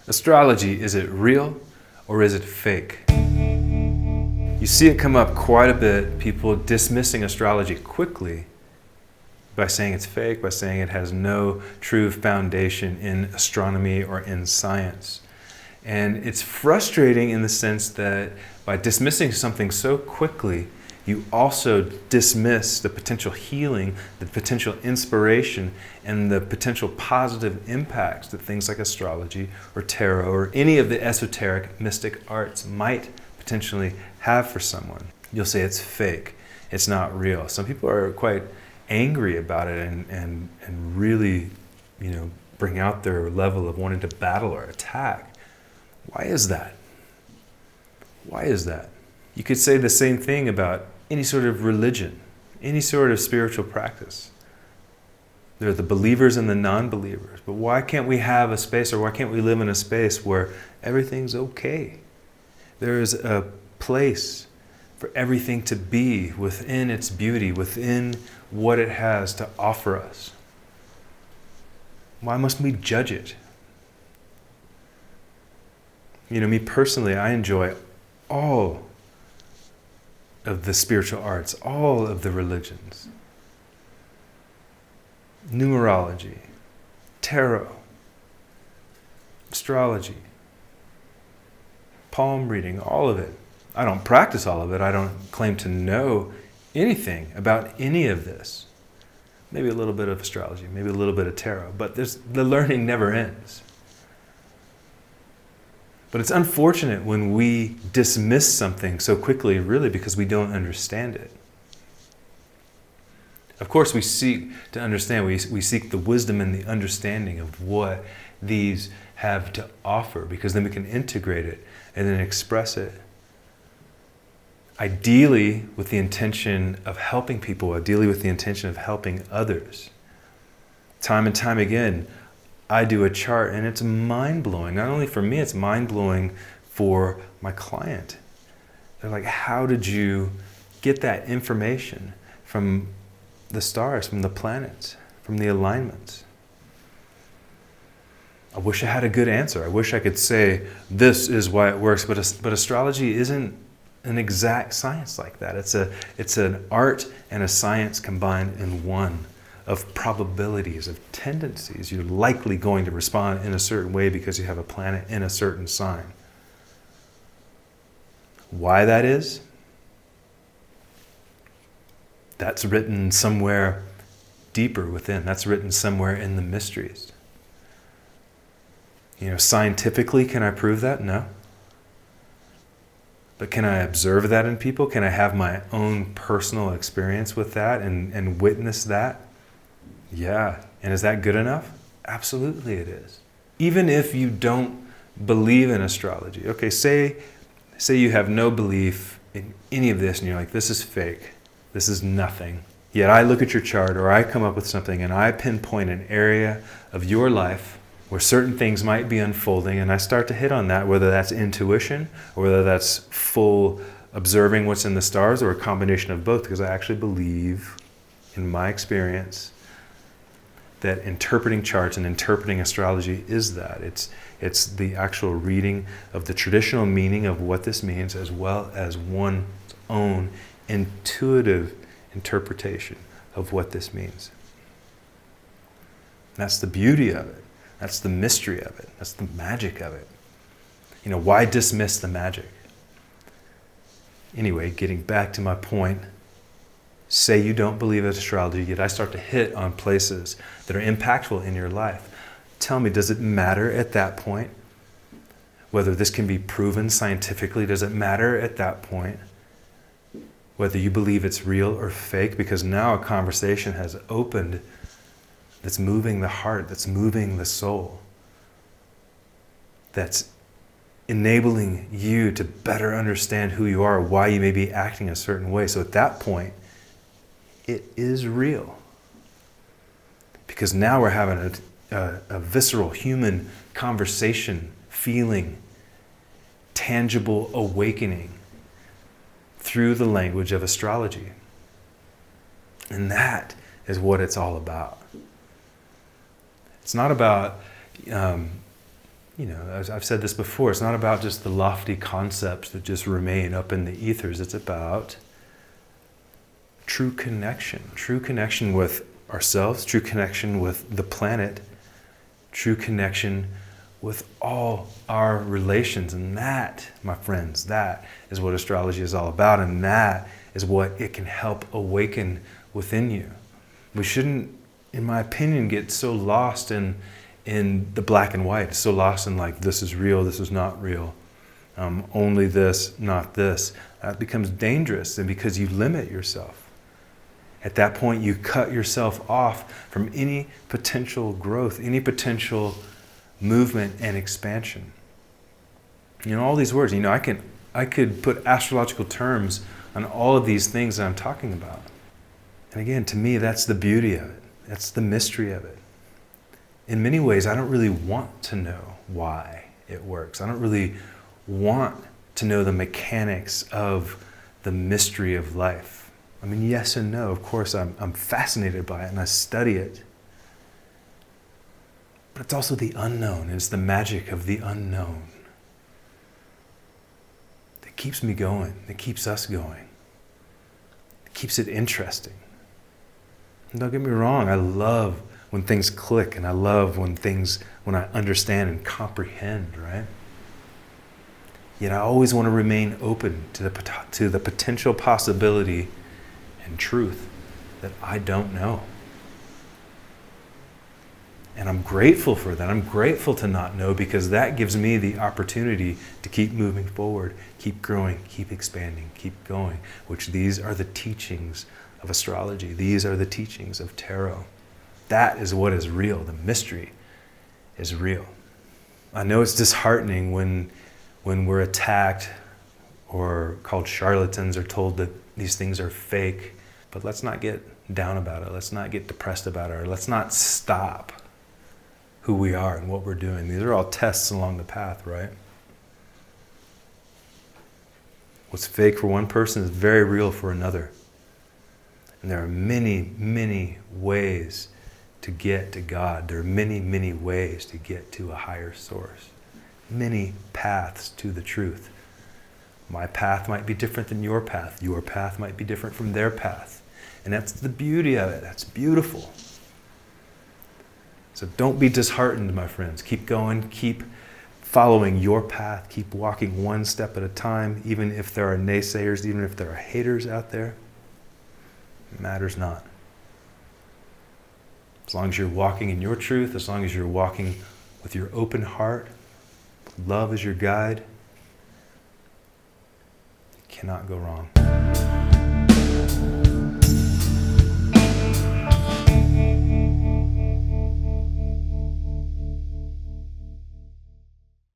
Astrology, is it real or is it fake? You see it come up quite a bit, people dismissing astrology quickly by saying it's fake, by saying it has no true foundation in astronomy or in science. And it's frustrating in the sense that by dismissing something so quickly, you also dismiss the potential healing, the potential inspiration, and the potential positive impacts that things like astrology or tarot or any of the esoteric mystic arts might potentially have for someone. You'll say it's fake, it's not real. Some people are quite angry about it and really, bring out their level of wanting to battle or attack. Why is that? Why is that? You could say the same thing about any sort of religion, any sort of spiritual practice. There are the believers and the non-believers. But why can't we have a space, or why can't we live in a space where everything's okay? There is a place for everything to be within its beauty, within what it has to offer us. Why must we judge it? Me personally, I enjoy all of the spiritual arts, all of the religions. Numerology, tarot, astrology, palm reading, all of it. I don't practice all of it. I don't claim to know anything about any of this. Maybe a little bit of astrology, maybe a little bit of tarot, but the learning never ends. But it's unfortunate when we dismiss something so quickly, really because we don't understand it. Of course, we seek to understand. We seek the wisdom and the understanding of what these have to offer, because then we can integrate it and then express it. Ideally, with the intention of helping people, ideally with the intention of helping others. Time and time again, I do a chart and it's mind-blowing. Not only for me, it's mind-blowing for my client. They're like, how did you get that information from the stars, from the planets, from the alignments? I wish I had a good answer. I wish I could say, this is why it works, but astrology isn't an exact science like that. It's an art and a science combined in one, of probabilities, of tendencies. You're likely going to respond in a certain way because you have a planet in a certain sign. Why that is? That's written somewhere deeper within. That's written somewhere in the mysteries. Scientifically, can I prove that? No. But can I observe that in people? Can I have my own personal experience with that and witness that? Yeah. And is that good enough? Absolutely it is. Even if you don't believe in astrology. Okay, say you have no belief in any of this and you're like, this is fake. This is nothing. Yet I look at your chart or I come up with something and I pinpoint an area of your life where certain things might be unfolding, and I start to hit on that, whether that's intuition or whether that's full observing what's in the stars or a combination of both, because I actually believe, in my experience, that interpreting charts and interpreting astrology is that. It's the actual reading of the traditional meaning of what this means, as well as one's own intuitive interpretation of what this means. That's the beauty of it. That's the mystery of it. That's the magic of it. Why dismiss the magic? Anyway, getting back to my point, say you don't believe in astrology, yet I start to hit on places that are impactful in your life. Tell me, does it matter at that point whether this can be proven scientifically? Does it matter at that point whether you believe it's real or fake? Because now a conversation has opened that's moving the heart, that's moving the soul, that's enabling you to better understand who you are, why you may be acting a certain way. So at that point, it is real. Because now we're having a visceral human conversation, feeling, tangible awakening through the language of astrology. And that is what it's all about. It's not about as I've said this before, it's not about just the lofty concepts that just remain up in the ethers. It's about true connection with ourselves, true connection with the planet, true connection with all our relations. And that, my friends, that is what astrology is all about, and that is what it can help awaken within you. We shouldn't, in my opinion, get so lost in the black and white, so lost in like, this is real, this is not real, only this, not this. That becomes dangerous, and because you limit yourself. At that point, you cut yourself off from any potential growth, any potential movement and expansion. All these words, I could put astrological terms on all of these things that I'm talking about. And again, to me, that's the beauty of it. That's the mystery of it. In many ways, I don't really want to know why it works. I don't really want to know the mechanics of the mystery of life. I mean, yes and no. Of course, I'm fascinated by it and I study it. But it's also the unknown. It's the magic of the unknown that keeps me going, that keeps us going, that keeps it interesting. And don't get me wrong, I love when things click, and I love when I understand and comprehend, right? Yet I always want to remain open to the potential possibility and truth that I don't know. And I'm grateful for that. I'm grateful to not know, because that gives me the opportunity to keep moving forward, keep growing, keep expanding, keep going, which these are the teachings of astrology. These are the teachings of tarot. That is what is real. The mystery is real. I know it's disheartening when we're attacked or called charlatans or told that these things are fake, but let's not get down about it. Let's not get depressed about it. Or let's not stop who we are and what we're doing. These are all tests along the path, right? What's fake for one person is very real for another. And there are many, many ways to get to God. There are many, many ways to get to a higher source. Many paths to the truth. My path might be different than your path. Your path might be different from their path. And that's the beauty of it. That's beautiful. So don't be disheartened, my friends. Keep going. Keep following your path. Keep walking one step at a time, even if there are naysayers, even if there are haters out there. It matters not. As long as you're walking in your truth, as long as you're walking with your open heart, love is your guide, you cannot go wrong.